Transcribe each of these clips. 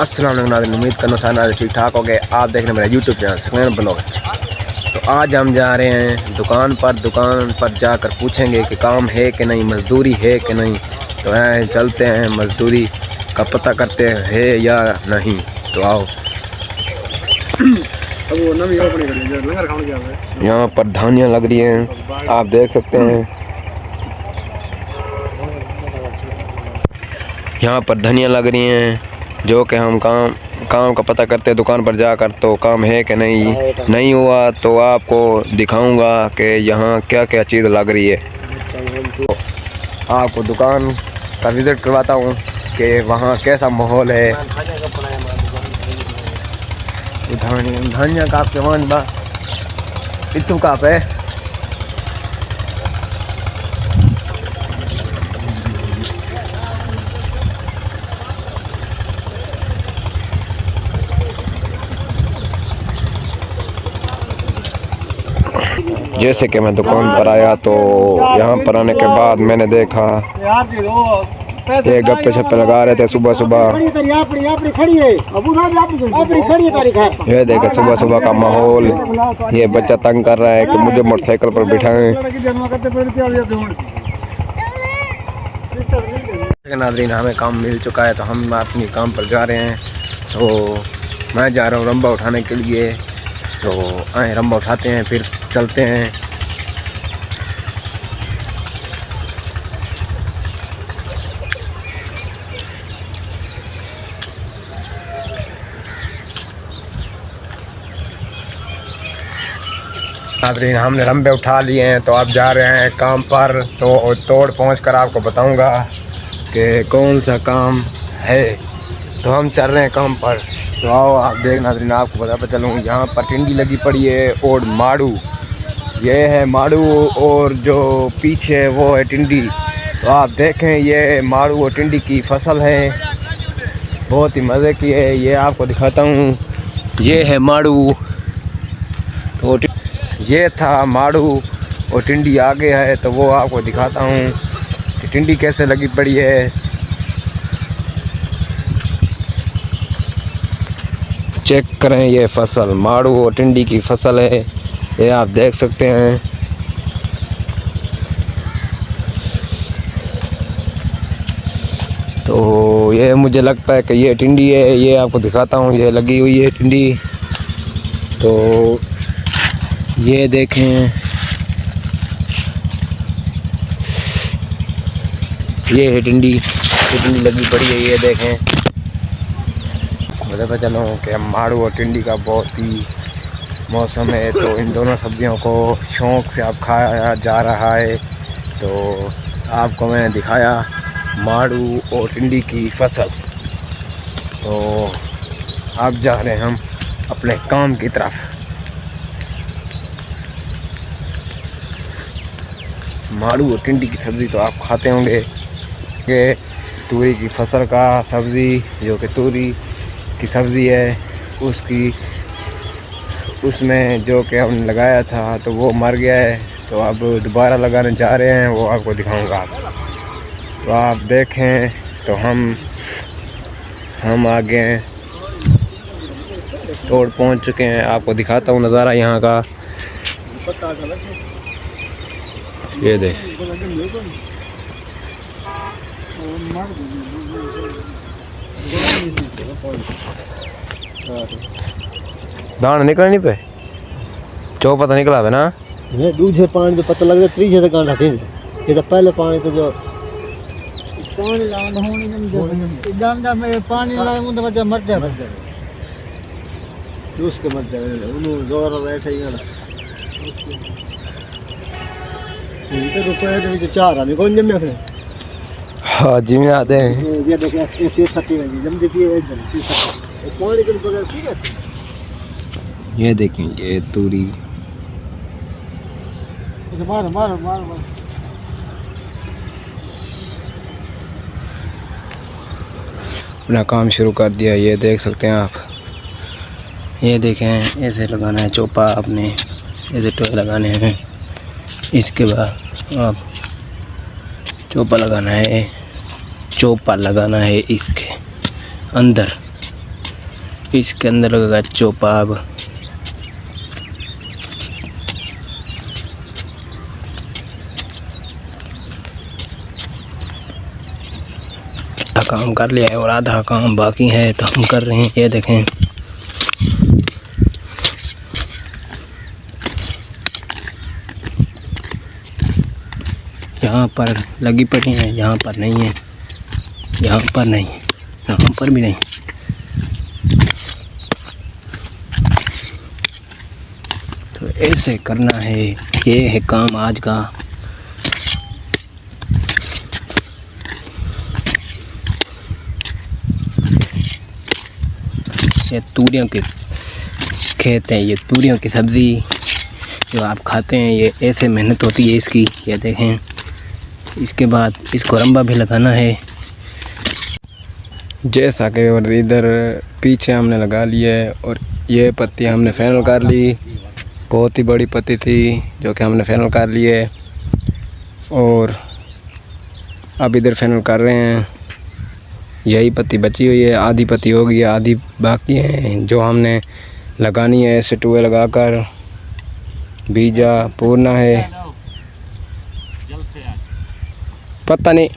अस्सलाम वालेकुम नाज़रीन, उम्मीद करना सारे ठीक ठाक हो गए। आप देख रहे हैं मेरा यूट्यूब चैनल सकलैन ब्लॉग। तो आज हम जा रहे हैं दुकान पर जाकर पूछेंगे कि काम है कि नहीं, मज़दूरी है कि नहीं। तो चलते हैं, मज़दूरी का पता करते हैं या नहीं। तो आओ। यहाँ पर धानियाँ लग रही हैं, आप देख सकते हैं। यहाँ पर धनियाँ लग रही हैं, जो कि हम काम का पता करते हैं दुकान पर जाकर। तो काम है कि नहीं हुआ तो आपको दिखाऊंगा कि यहाँ क्या क्या चीज़ लग रही है। तो आपको दुकान का विज़िट करवाता हूँ कि वहाँ कैसा माहौल है। धनिया का आपके वन बा इतू का पे जैसे कि मैं दुकान पर आया तो यहाँ पर आने के बाद मैंने देखा ये गप्पे शप्पे लगा रहे थे सुबह सुबह। ये देखे सुबह सुबह का माहौल। ये बच्चा तंग कर रहा है कि मुझे मोटरसाइकिल पर बिठाएं। नाज़रीन, हमें काम मिल चुका है तो हम अपनी काम पर जा रहे हैं। तो मैं जा रहा हूँ रंबा उठाने के लिए। तो आए रंबा उठाते हैं, फिर चलते हैं। नाज़रीन, हमने रंबे उठा लिए हैं तो आप जा रहे हैं काम पर। तो तोड़ पहुँच कर आपको बताऊंगा कि कौन सा काम है। तो हम चल रहे हैं काम पर। तो आओ आप देख नाज़रीन, आपको बताता चलूँ। यहाँ पर टिंडी लगी पड़ी है और माड़ू, ये है माड़ू और जो पीछे है वो है टिंडी। तो आप देखें, ये माड़ू और टिंडी की फसल है, बहुत ही मज़े की है। ये आपको दिखाता हूँ, ये है माड़ू। तो ये था माड़ू और टिंडी आगे है, तो वो आपको दिखाता हूँ कि टिंडी कैसे लगी पड़ी है। चेक करें, ये फसल माड़ू और टिंडी की फसल है, ये आप देख सकते हैं। तो ये मुझे लगता है कि ये टिंडी है, ये आपको दिखाता हूँ, ये लगी हुई है टिंडी। तो ये देखें, ये है टिंडी, टिंडी लगी पड़ी है, ये देखें। बताता चलो कि माड़ू और टिंडी का बहुत ही मौसम है, तो इन दोनों सब्जियों को शौक़ से आप खाया जा रहा है। तो आपको मैंने दिखाया माड़ू और टिंडी की फसल। तो आप जा रहे हैं हम अपने काम की तरफ। माड़ू और टिंडी की सब्ज़ी तो आप खाते होंगे कि तूरी की फसल का सब्ज़ी, जो कि तूरी की सब्ज़ी है, उसमें जो कि हमने लगाया था तो वो मर गया है। तो अब दोबारा लगाने जा रहे हैं, वो आपको दिखाऊंगा। तो आप देखें, तो हम आगे तोड़ पहुंच चुके हैं। आपको दिखाता हूँ नज़ारा यहाँ का, ये देख। दाना निकला नहीं पे, चो पता निकला है ना। ये दूसरे पानी तो पता लग रहा है, तीसरे कांटा थी। ये तो पहले पानी तो जो पानी लाऊं होनी नहीं जानता मैं, पानी लाऊं तो बच्चा मर जाए, चूस के मर जाए। उन्होंने जोर बैठे ही ना इनके रुपए तो जो चार आदमी कौन जमे फिर। हाँ जी, में आते हैं। ये देखिए ऐसे सट्टी में जम देखिए एकदम पानी के बगैर ठीक है। ये देखें, ये तूरी मार मार मार मार। अपना काम शुरू कर दिया, ये देख सकते हैं आप। ये देखें, ऐसे लगाना है चोपा, अपने ऐसे टोए लगाने हैं। इसके बाद आप चोपा लगाना है इसके अंदर। इसके अंदर लगेगा चोपा। अब आधा काम कर लिया है और आधा काम बाकी है, तो हम कर रहे हैं। ये देखें, यहाँ पर लगी पड़ी है, यहाँ पर नहीं है, यहाँ पर नहीं, यहाँ पर भी नहीं। तो ऐसे करना है, ये है काम आज का। ये तूरियों के खेत हैं, ये तूरियों की सब्ज़ी जो आप खाते हैं, ये ऐसे मेहनत होती है इसकी। ये देखें, इसके बाद इसको रंबा भी लगाना है। जैसा कि और इधर पीछे हमने लगा लिया है और ये पत्ती हमने फाइनल कर ली। बहुत ही बड़ी पत्ती थी जो कि हमने फाइनल कर ली है और अब इधर फाइनल कर रहे हैं। यही पत्ती बची हुई है, आधी पत्ती हो गई है, आधी बाकी है जो हमने लगानी है। ऐसे टूए लगाकर बीजा पूरना है, पता नहीं।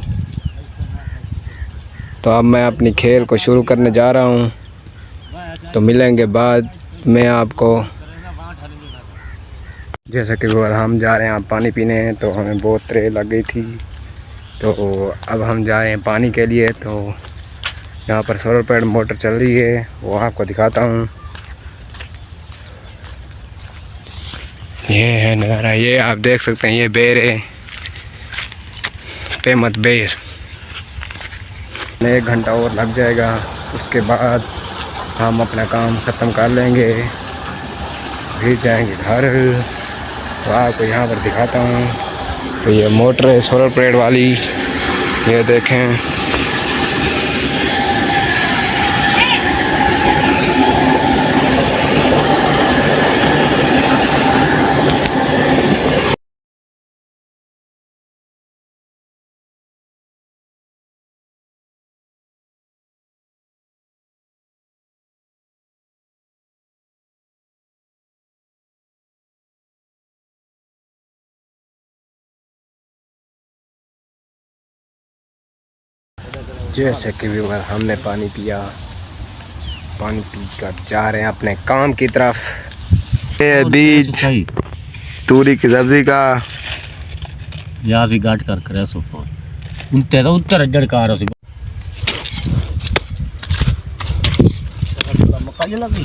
तो अब मैं अपनी खेल को शुरू करने जा रहा हूँ, तो मिलेंगे बाद में आपको। जैसे कि हम जा रहे हैं आप पानी पीने हैं, तो हमें बहुत त्रेह लग गई थी, तो अब हम जा रहे हैं पानी के लिए। तो यहाँ पर सोलर पैड मोटर चल रही है, वो आपको दिखाता हूँ। ये है नज़ारा, ये आप देख सकते हैं, ये बेर है, पेमत बेर। 1 घंटा और लग जाएगा, उसके बाद हम अपना काम ख़त्म कर लेंगे, फिर जाएंगे घर। तो आपको यहाँ पर दिखाता हूँ। तो ये मोटर है सोलर प्लेट वाली, ये देखें। जैसे कि व्यूअर हमने पानी पिया, पानी पी कर जा रहे हैं अपने काम की तरफ। ये बीज तूरी की सब्जी का यहाँ भी गाट कर करे सोफा उनते तो उत्तर जड़कार हो मकाई लगी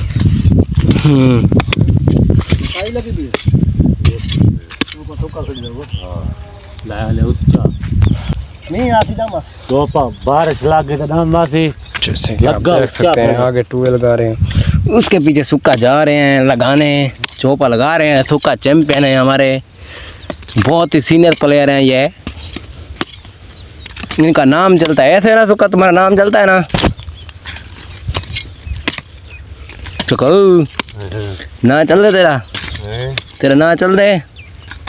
मकाई लगी भी तो तो का खड़ी हो हां ले उच्चा नहीं आसी दामस तो बारिश लागे तो दामसी। जैसे कि आप देख सकते हैं आगे टूवे लगा रहे हैं, उसके पीछे सूखा जा रहे हैं लगाने, चोपा लगा रहे हैं। सूखा चैंपियन है हमारे, बहुत ही सीनियर प्लेयर हैं ये। इनका नाम चलता है ऐसे ना, सूखा तुम्हारा नाम चलता है ना सुखो ना चल दे तेरा तेरा ना चल दे।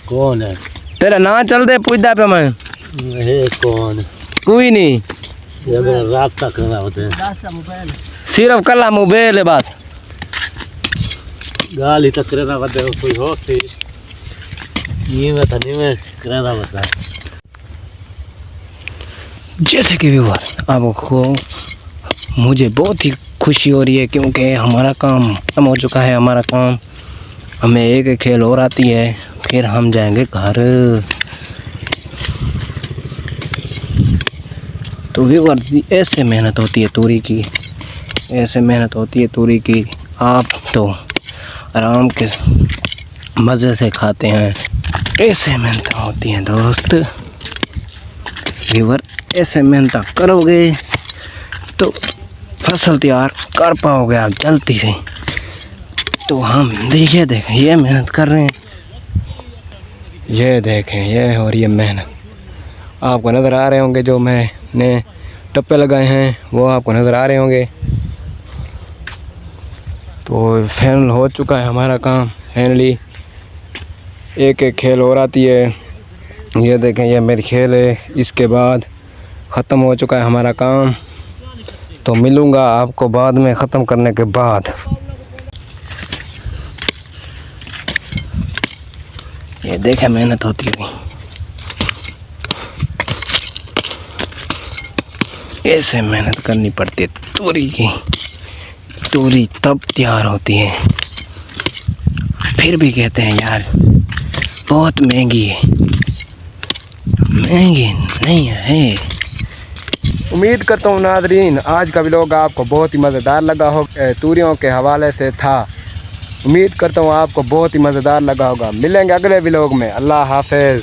कौन है तेरा ना चल दे, पूछता पे मैं कौन कोई नहीं, ये मेरा रास्ता करना होता है, सिर्फ कला मोबाइल है बात। गाली तक करना होता है कोई हो सी ये में नहीं में करना होता है। जैसे कि व्यूअर आपको मुझे बहुत ही खुशी हो रही है, क्योंकि हमारा काम खत्म हो चुका है। हमारा काम, हमें एक खेल और आती है, फिर हम जाएंगे घर। तो व्यूअर ऐसे मेहनत होती है तूरी की, ऐसे मेहनत होती है तूरी की। आप तो आराम के मज़े से खाते हैं, ऐसे मेहनत होती हैं दोस्त। व्यूअर ऐसे मेहनत करोगे तो फसल तैयार कर पाओगे आप जल्दी से। तो हम देखिए देखें ये मेहनत कर रहे हैं, ये देखें ये और ये मेहनत आपको नज़र आ रहे होंगे। जो मैंने टप्पे लगाए हैं वो आपको नज़र आ रहे होंगे। तो फाइनल हो चुका है हमारा काम। फाइनली एक एक खेल और आती है, ये देखें ये मेरी खेल है। इसके बाद ख़त्म हो चुका है हमारा काम। तो मिलूँगा आपको बाद में ख़त्म करने के बाद। ये देखे मेहनत होती हुई, ऐसे मेहनत करनी पड़ती है तोरी की। तोरी तब तैयार होती है, फिर भी कहते हैं यार बहुत महंगी है। महंगी नहीं है। उम्मीद करता हूँ नाज़रीन आज का व्लॉग आपको बहुत ही मज़ेदार लगा हो। तूरियों के हवाले से था। उम्मीद करता हूँ आपको बहुत ही मज़ेदार लगा होगा। मिलेंगे अगले व्लॉग में। अल्लाह हाफ़िज़।